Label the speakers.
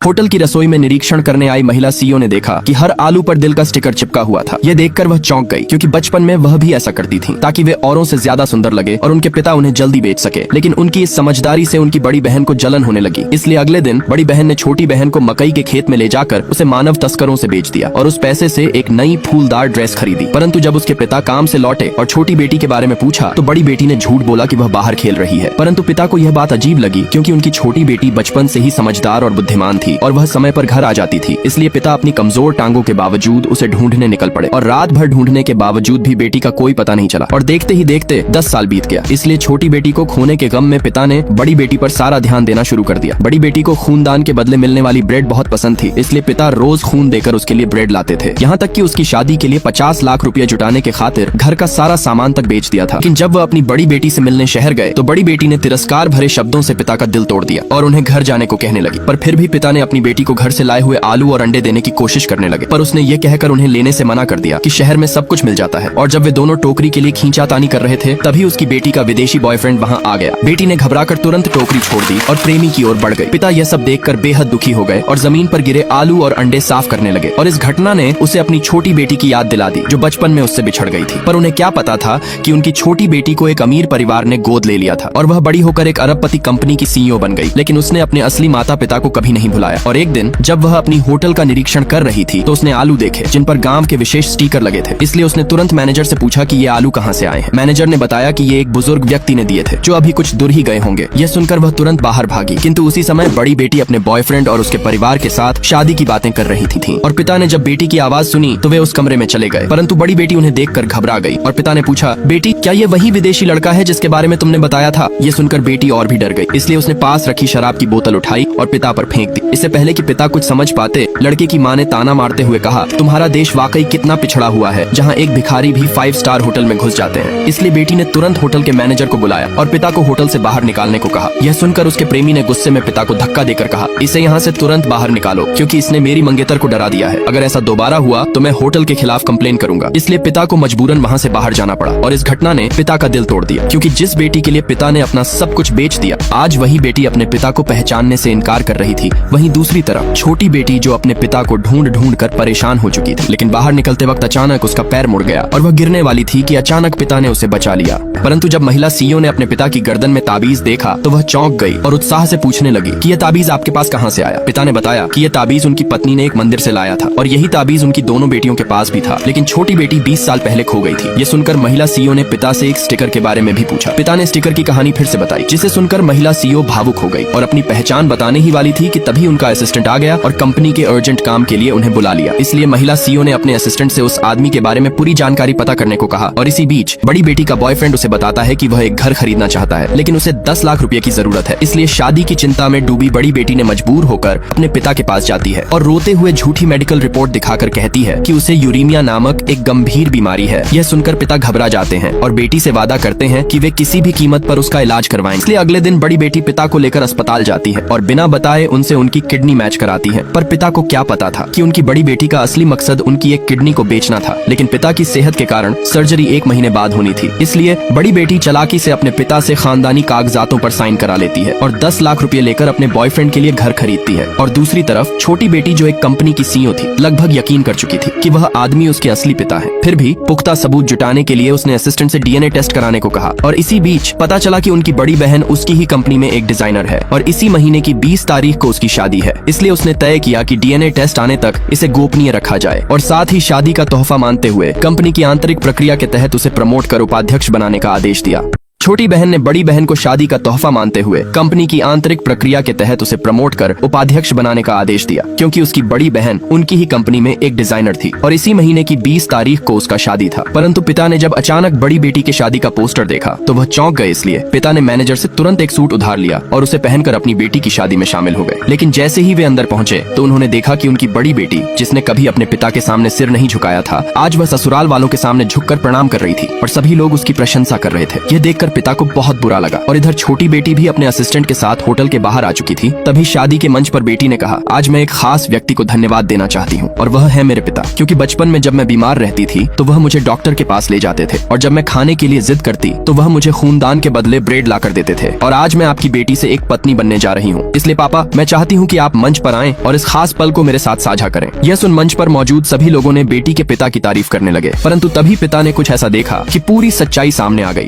Speaker 1: Hotel की रसोई में निरीक्षण करने आई महिला सीईओ ने देखा कि हर आलू पर दिल का स्टिकर चिपका हुआ था। ये देखकर वह चौंक गई, क्योंकि बचपन में वह भी ऐसा करती थी ताकि वे औरों से ज्यादा सुंदर लगे और उनके पिता उन्हें जल्दी बेच सके। लेकिन उनकी इस समझदारी से उनकी बड़ी बहन को जलन होने लगी। इसलिए अगले दिन बड़ी बहन ने छोटी बहन को मकई के खेत में ले जाकर उसे मानव तस्करों से बेच दिया और उस पैसे से एक नई फूलदार ड्रेस खरीदी। परंतु जब उसके पिता काम से लौटे और छोटी बेटी के बारे में पूछा तो बड़ी बेटी ने झूठ बोला कि वह बाहर खेल रही है। परंतु पिता को यह बात अजीब लगी, क्योंकि उनकी छोटी बेटी बचपन से ही समझदार और बुद्धिमान थी और वह समय पर घर आ जाती थी। इसलिए पिता अपनी कमजोर टांगों के बावजूद उसे ढूंढने निकल पड़े और रात भर ढूंढने के बावजूद भी बेटी का कोई पता नहीं चला और देखते ही देखते 10 साल बीत गया। इसलिए छोटी बेटी को खोने के गम में पिता ने बड़ी बेटी पर सारा ध्यान देना शुरू कर दिया। बड़ी बेटी को खूनदान के बदले मिलने वाली ब्रेड बहुत पसंद थी, इसलिए पिता रोज खून देकर उसके लिए ब्रेड लाते थे। यहाँ तक कि उसकी शादी के लिए 50 लाख रुपया जुटाने के खातिर घर का सारा सामान तक बेच दिया था। लेकिन जब वह अपनी बड़ी बेटी से मिलने शहर गए तो बड़ी बेटी ने तिरस्कार भरे शब्दों से पिता का दिल तोड़ दिया और उन्हें घर जाने को कहने लगी। पर फिर भी पिता ने अपनी बेटी को घर से लाए हुए आलू और अंडे देने की कोशिश करने लगे, पर उसने ये कहकर उन्हें लेने से मना कर दिया कि शहर में सब कुछ मिल जाता है। और जब वे दोनों टोकरी के लिए खींचातानी कर रहे थे तभी उसकी बेटी का विदेशी बॉयफ्रेंड वहाँ आ गया। बेटी ने घबराकर तुरंत टोकरी छोड़ दी और प्रेमी की ओर बढ़ गई। पिता यह सब देखकर बेहद दुखी हो गए और जमीन पर गिरे आलू और अंडे साफ करने लगे। और इस घटना ने उसे अपनी छोटी बेटी की याद दिला दी जो बचपन में उससे बिछड़ गई थी। पर उन्हें क्या पता था कि उनकी छोटी बेटी को एक अमीर परिवार ने गोद ले लिया था और वह बड़ी होकर एक अरबपति कंपनी की सीईओ बन गई। लेकिन उसने अपने असली माता पिता को कभी नहीं भुलाया। और एक दिन जब वह अपनी होटल का निरीक्षण कर रही थी तो उसने आलू देखे जिन पर गांव के विशेष स्टिकर लगे थे। इसलिए उसने तुरंत मैनेजर से पूछा कि ये आलू कहाँ से आए हैं। मैनेजर ने बताया कि ये एक बुजुर्ग व्यक्ति ने दिए थे जो अभी कुछ दूर ही गए होंगे। यह सुनकर वह तुरंत बाहर भागी, किंतु उसी समय बड़ी बेटी अपने बॉयफ्रेंड और उसके परिवार के साथ शादी की बातें कर रही थी। और पिता ने जब बेटी की आवाज सुनी तो वे उस कमरे में चले गए। परंतु बड़ी बेटी उन्हें देखकर घबरा गई और पिता ने पूछा, बेटी क्या ये वही विदेशी लड़का है जिसके बारे में तुमने बताया था? ये सुनकर बेटी और भी डर गई। इसलिए उसने पास रखी शराब की बोतल उठाई और पिता पर फेंक दी। इससे पहले कि पिता कुछ समझ पाते, लड़के की माँ ने ताना मारते हुए कहा, तुम्हारा देश वाकई कितना पिछड़ा हुआ है जहाँ एक भिखारी भी 5 स्टार होटल में घुस जाते हैं। इसलिए बेटी ने तुरंत होटल के मैनेजर को बुलाया और पिता को होटल से बाहर निकालने को कहा। यह सुनकर उसके प्रेमी ने गुस्से में पिता को धक्का देकर कहा, इसे यहाँ से तुरंत बाहर निकालो, क्योंकि इसने मेरी मंगेतर को डरा दिया है। अगर ऐसा दोबारा हुआ तो मैं होटल के खिलाफ कंप्लेन करूंगा। इसलिए पिता को मजबूरन वहाँ से बाहर जाना पड़ा और इस घटना ने पिता का दिल तोड़ दिया, क्योंकि जिस बेटी के लिए पिता ने अपना सब कुछ बेच दिया, आज वही बेटी अपने पिता को पहचानने से इनकार कर रही थी। वहीं दूसरी तरफ छोटी बेटी जो अपने पिता को ढूंढ ढूंढ कर परेशान हो चुकी थी, लेकिन बाहर निकलते वक्त अचानक उसका पैर मुड़ गया और वह गिरने वाली थी कि अचानक पिता ने उसे बचा लिया। परंतु जब महिला सीईओ ने अपने पिता की गर्दन में ताबीज देखा तो वह चौंक गई और उत्साह से पूछने लगी कि यह ताबीज आपके पास कहाँ से आया? पिता ने बताया कि यह ताबीज उनकी पत्नी ने एक मंदिर से लाया था और यही ताबीज उनकी दोनों बेटियों के पास भी था, लेकिन छोटी बेटी 20 साल पहले खो गई थी। ये सुनकर महिला सीईओ ने पिता से एक स्टिकर के बारे में भी पूछा। पिता ने स्टिकर की कहानी फिर से बताई, जिसे सुनकर महिला सीईओ भावुक हो गई और अपनी पहचान बताने ही वाली थी कि तभी उनका असिस्टेंट आ गया और कंपनी के अर्जेंट काम के लिए उन्हें बुला लिया। इसलिए महिला सीईओ ने अपने असिस्टेंट से उस आदमी के बारे में पूरी जानकारी पता करने को कहा। और इसी बीच बड़ी बेटी का बॉयफ्रेंड उसे बताता है कि वह एक घर खरीदना चाहता है, लेकिन उसे 10 लाख रुपए की जरूरत है। इसलिए शादी की चिंता में डूबी बड़ी बेटी ने मजबूर होकर अपने पिता के पास जाती है और रोते हुए झूठी मेडिकल रिपोर्ट दिखाकर कहती है कि उसे यूरेमिया नामक एक गंभीर बीमारी है। यह सुनकर पिता घबरा जाते हैं और बेटी से वादा करते हैं कि वे किसी भी कीमत पर उसका इलाज करवाएंगे। इसलिए अगले दिन बड़ी बेटी पिता को लेकर अस्पताल जाती है और बिना बताए उनसे उनकी किडनी मैच कराती है। पर पिता को क्या पता था कि उनकी बड़ी बेटी का असली मकसद उनकी एक किडनी को बेचना था। लेकिन पिता की सेहत के कारण सर्जरी 1 महीने बाद होनी थी। इसलिए बड़ी बेटी चालाकी से अपने पिता से खानदानी कागजातों पर साइन करा लेती है और 10 लाख रुपए लेकर अपने बॉयफ्रेंड के लिए घर खरीदती है। और दूसरी तरफ छोटी बेटी जो एक कंपनी की सीईओ थी, लगभग यकीन कर चुकी थी कि वह आदमी उसके असली पिता है। फिर भी पुख्ता सबूत जुटाने के लिए उसने असिस्टेंट से डीएनए टेस्ट कराने को कहा। और इसी बीच पता चला कि उनकी बड़ी बहन उसकी ही कंपनी में एक डिजाइनर है और इसी महीने की 20 तारीख को उसकी शादी है। इसलिए उसने तय किया कि डीएनए टेस्ट आने तक इसे गोपनीय रखा जाए और साथ ही शादी का तोहफा मानते हुए कंपनी की आंतरिक प्रक्रिया के तहत उसे प्रमोट कर उपाध्यक्ष बनाने का आदेश दिया। छोटी बहन ने बड़ी बहन को शादी का तोहफा मानते हुए कंपनी की आंतरिक प्रक्रिया के तहत उसे प्रमोट कर उपाध्यक्ष बनाने का आदेश दिया, क्योंकि उसकी बड़ी बहन उनकी ही कंपनी में एक डिजाइनर थी और इसी महीने की 20 तारीख को उसका शादी था। परंतु पिता ने जब अचानक बड़ी बेटी के शादी का पोस्टर देखा तो वह चौंक गए। इसलिए पिता ने मैनेजर से तुरंत एक सूट उधार लिया और उसे पहनकर अपनी बेटी की शादी में शामिल हो गए। लेकिन जैसे ही वे अंदर पहुंचे तो उन्होंने देखा कि उनकी बड़ी बेटी, जिसने कभी अपने पिता के सामने सिर नहीं झुकाया था, आज वह ससुराल वालों के सामने झुककर प्रणाम कर रही थी और सभी लोग उसकी प्रशंसा कर रहे थे। यह देखकर पिता को बहुत बुरा लगा। और इधर छोटी बेटी भी अपने असिस्टेंट के साथ होटल के बाहर आ चुकी थी। तभी शादी के मंच पर बेटी ने कहा, आज मैं एक खास व्यक्ति को धन्यवाद देना चाहती हूँ और वह है मेरे पिता, क्योंकि बचपन में जब मैं बीमार रहती थी तो वह मुझे डॉक्टर के पास ले जाते थे और जब मैं खाने के लिए जिद करती तो वह मुझे खूनदान के बदले ब्रेड ला कर देते थे। और आज मैं आपकी बेटी से एक पत्नी बनने जा रही हूँ, इसलिए पापा मैं चाहती हूँ कि आप मंच पर आएं और इस खास पल को मेरे साथ साझा करें। यह सुन मंच पर मौजूद सभी लोगों ने बेटी के पिता की तारीफ करने लगे, परंतु तभी पिता ने कुछ ऐसा देखा कि पूरी सच्चाई सामने आ गई।